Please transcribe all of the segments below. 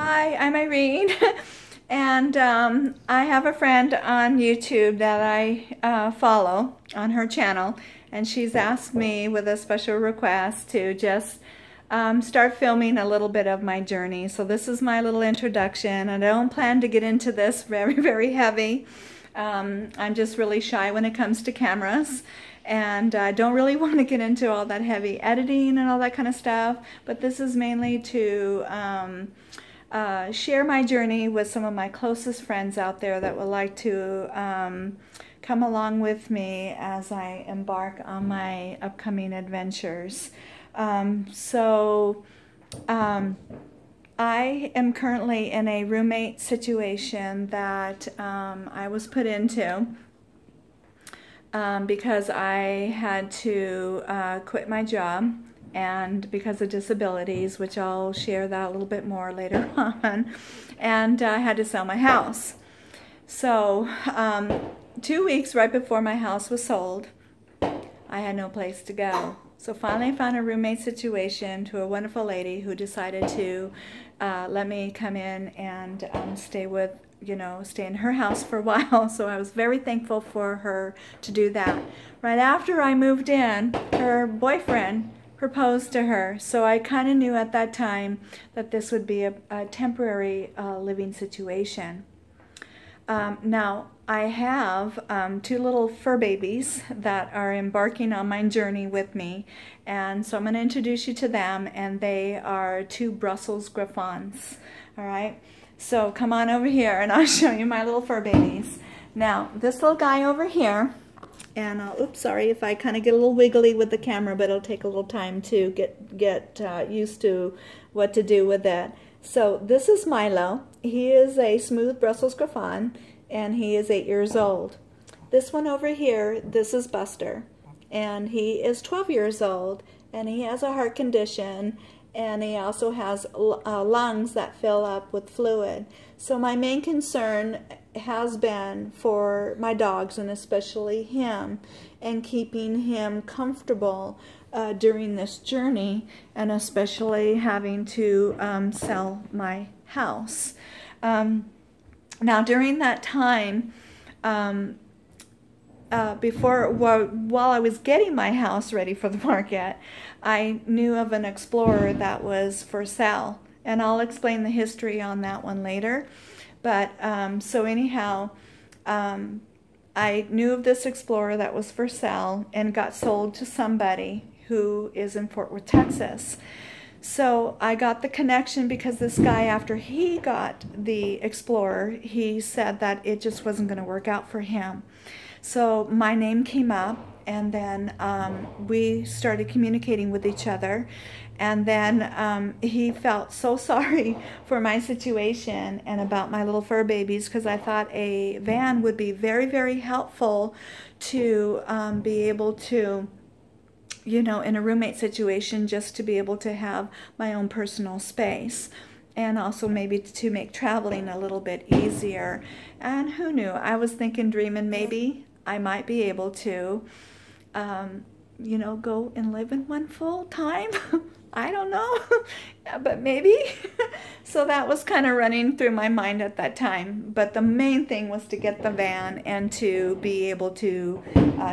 Hi, I'm Irene, and I have a friend on YouTube that I follow on her channel, and she's asked me with a special request to just start filming a little bit of my journey. So this is my little introduction, and I don't plan to get into this very heavy. I'm just really shy when it comes to cameras, and I don't really want to get into all that heavy editing and all that kind of stuff, but this is mainly to share my journey with some of my closest friends out there that would like to come along with me as I embark on my upcoming adventures. I am currently in a roommate situation that I was put into because I had to quit my job, and because of disabilities, which I'll share that a little bit more later on, and I had to sell my house. So 2 weeks right before my house was sold, I had no place to go. So finally I found a roommate situation to a wonderful lady who decided to let me come in and stay in her house for a while. So I was very thankful for her to do that. Right after I moved in, her boyfriend proposed to her, so I kind of knew at that time that this would be a temporary living situation. Now, I have two little fur babies that are embarking on my journey with me, and so I'm going to introduce you to them, and they are two Brussels Griffons. All right, so come on over here and I'll show you my little fur babies. Now, this little guy over here, and oops, sorry if I kind of get a little wiggly with the camera, but it'll take a little time to get used to what to do with it. So this is Milo. He is a smooth Brussels Griffon, and he is 8 years old. This one over here, this is Buster, and he is 12 years old, and he has a heart condition, and he also has lungs that fill up with fluid. So my main concern has been for my dogs, and especially him, and keeping him comfortable during this journey, and especially having to sell my house. Now during that time, while I was getting my house ready for the market, I knew of an Xplorer that was for sale, and I'll explain the history on that one later. But so anyhow, I knew of this Xplorer that was for sale and got sold to somebody who is in Fort Worth, Texas. So I got the connection because this guy, after he got the Xplorer, he said that it just wasn't going to work out for him. So my name came up, and then we started communicating with each other, and then he felt so sorry for my situation and about my little fur babies, because I thought a van would be very helpful to be able to, in a roommate situation, just to be able to have my own personal space, and also maybe to make traveling a little bit easier. And who knew, I was thinking, dreaming, maybe I might be able to go and live in one full time. I don't know, but maybe. So that was kind of running through my mind at that time. But the main thing was to get the van and to be able to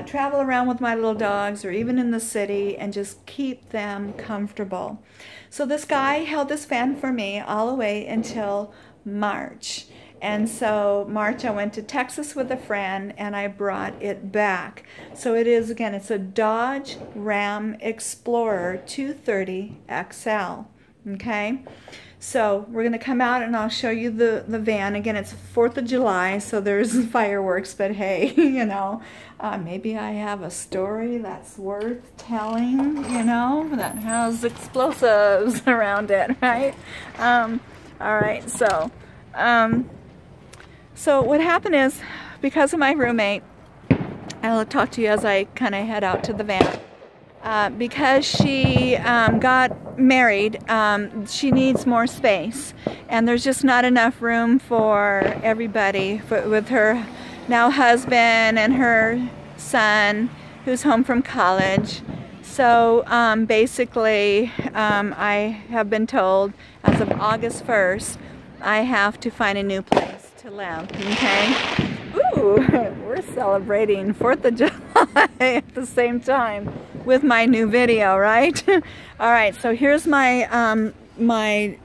travel around with my little dogs, or even in the city, and just keep them comfortable. So this guy held this van for me all the way until March. And so March I went to Texas with a friend, and I brought it back. So it is, again, it's a Dodge Ram Explorer 230 XL. Okay, so we're going to come out and I'll show you the van. Again, it's 4th of July, so there's fireworks, but hey, maybe I have a story that's worth telling, that has explosives around it, right? All right, so what happened is, because of my roommate, I'll talk to you as I kind of head out to the van. Because she got married, she needs more space, and there's just not enough room for everybody, with her now husband and her son who's home from college. So basically I have been told as of August 1st I have to find a new place to live, okay? Ooh, we're celebrating 4th of July at the same time with my new video, right? All right, so here's my my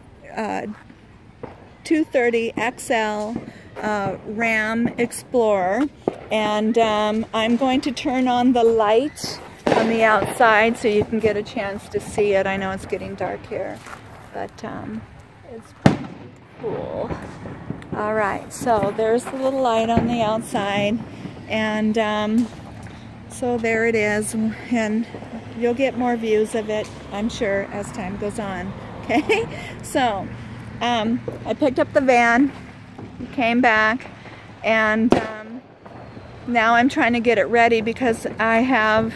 230 XL RAM Xplorer, and I'm going to turn on the light on the outside so you can get a chance to see it. I know it's getting dark here, but it's pretty cool. All right, so there's the little light on the outside, and so there it is, and you'll get more views of it, I'm sure, as time goes on. Okay, so I picked up the van, came back, and now I'm trying to get it ready because I have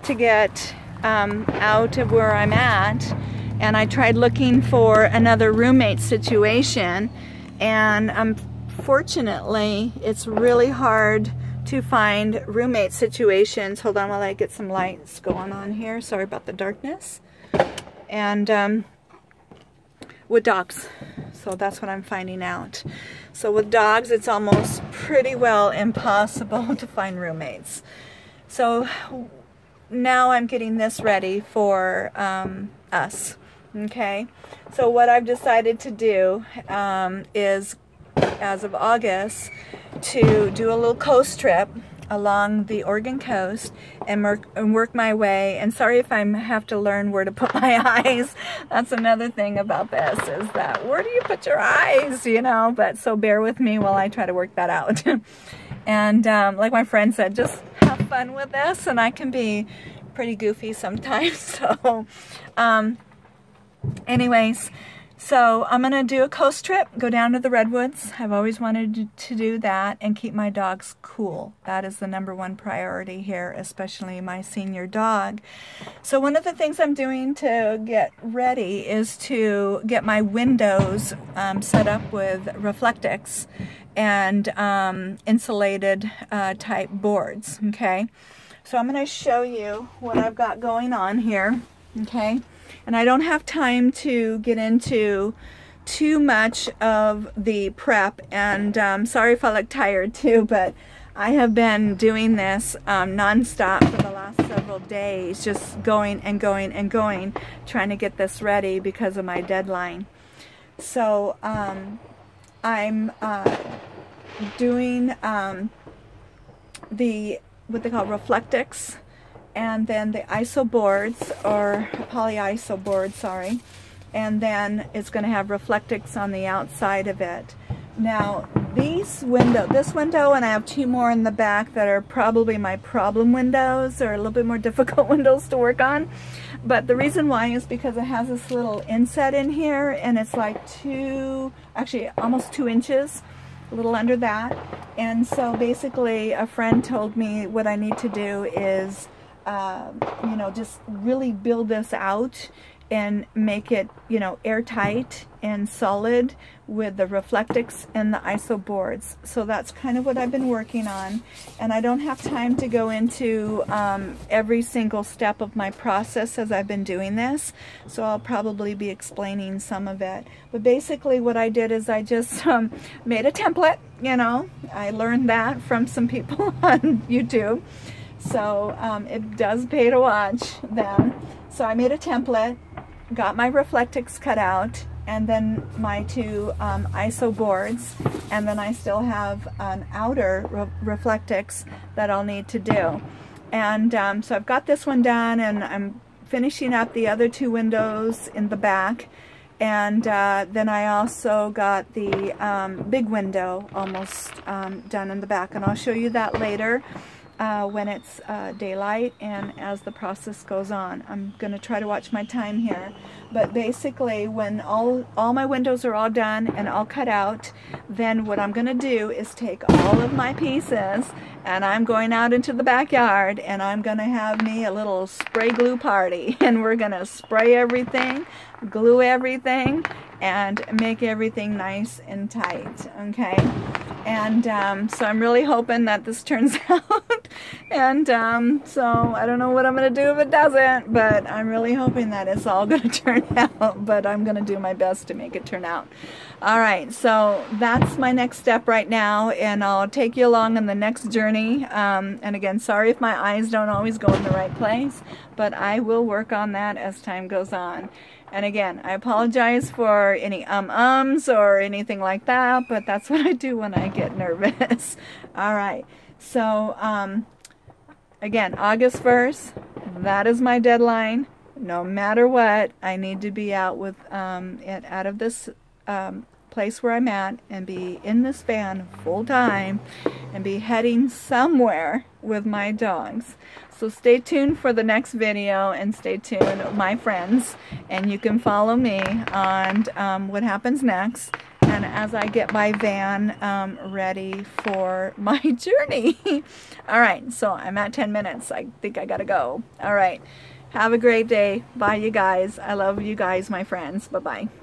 to get out of where I'm at, and I tried looking for another roommate situation, and unfortunately it's really hard to find roommate situations. Hold on while I get some lights going on here. Sorry about the darkness. And with dogs. So that's what I'm finding out. So with dogs, it's almost pretty well impossible to find roommates. So now I'm getting this ready for us. Okay, so what I've decided to do is, as of August, to do a little coast trip along the Oregon coast and work my way. And sorry if I have to learn where to put my eyes. That's another thing about this, is that where do you put your eyes, you know? But so bear with me while I try to work that out. And like my friend said, just have fun with this, and I can be pretty goofy sometimes. So anyways, so I'm going to do a coast trip, go down to the Redwoods. I've always wanted to do that and keep my dogs cool. That is the #1 priority here, especially my senior dog. So one of the things I'm doing to get ready is to get my windows set up with Reflectix and insulated type boards, okay? So I'm going to show you what I've got going on here, okay? And I don't have time to get into too much of the prep, and sorry if I look tired too, but I have been doing this non-stop for the last several days, just going and going and going, trying to get this ready because of my deadline. So I'm doing what they call Reflectix, and then the ISO boards, or polyiso board, sorry, and then it's going to have Reflectix on the outside of it. Now this window, and I have 2 more in the back that are probably my problem windows, or a little bit more difficult windows to work on. But the reason why is because it has this little inset in here, and it's like actually almost 2 inches, a little under that. And so basically a friend told me what I need to do is you know, just really build this out and make it, you know, airtight and solid with the Reflectix and the ISO boards. So that's kind of what I've been working on, and I don't have time to go into every single step of my process as I've been doing this, so I'll probably be explaining some of it. But basically what I did is I just made a template, you know. I learned that from some people on YouTube. So it does pay to watch them. So I made a template, got my Reflectix cut out, and then my 2 ISO boards, and then I still have an outer Reflectix that I'll need to do. And so I've got this one done, and I'm finishing up the other 2 windows in the back. And then I also got the big window almost done in the back, and I'll show you that later. When it's daylight and as the process goes on. I'm going to try to watch my time here. But basically, when all my windows are all done and all cut out, then what I'm going to do is take all of my pieces, and I'm going out into the backyard, and I'm going to have me a little spray glue party. And we're going to spray everything, glue everything, and make everything nice and tight, okay? And so I'm really hoping that this turns out And so I don't know what I'm going to do if it doesn't, but I'm really hoping that it's all going to turn out, but I'm going to do my best to make it turn out. All right, so that's my next step right now, and I'll take you along on the next journey. And again, sorry if my eyes don't always go in the right place, but I will work on that as time goes on. And again, I apologize for any ums or anything like that, but that's what I do when I get nervous. All right, so again, August 1st, that is my deadline. No matter what, I need to be out with out of this place where I'm at and be in this van full time and be heading somewhere with my dogs. So stay tuned for the next video, and stay tuned, my friends, and you can follow me on what happens next, and as I get my van ready for my journey. All right, so I'm at 10 minutes. I think I gotta go. All right, have a great day. Bye, you guys. I love you guys, my friends. Bye-bye.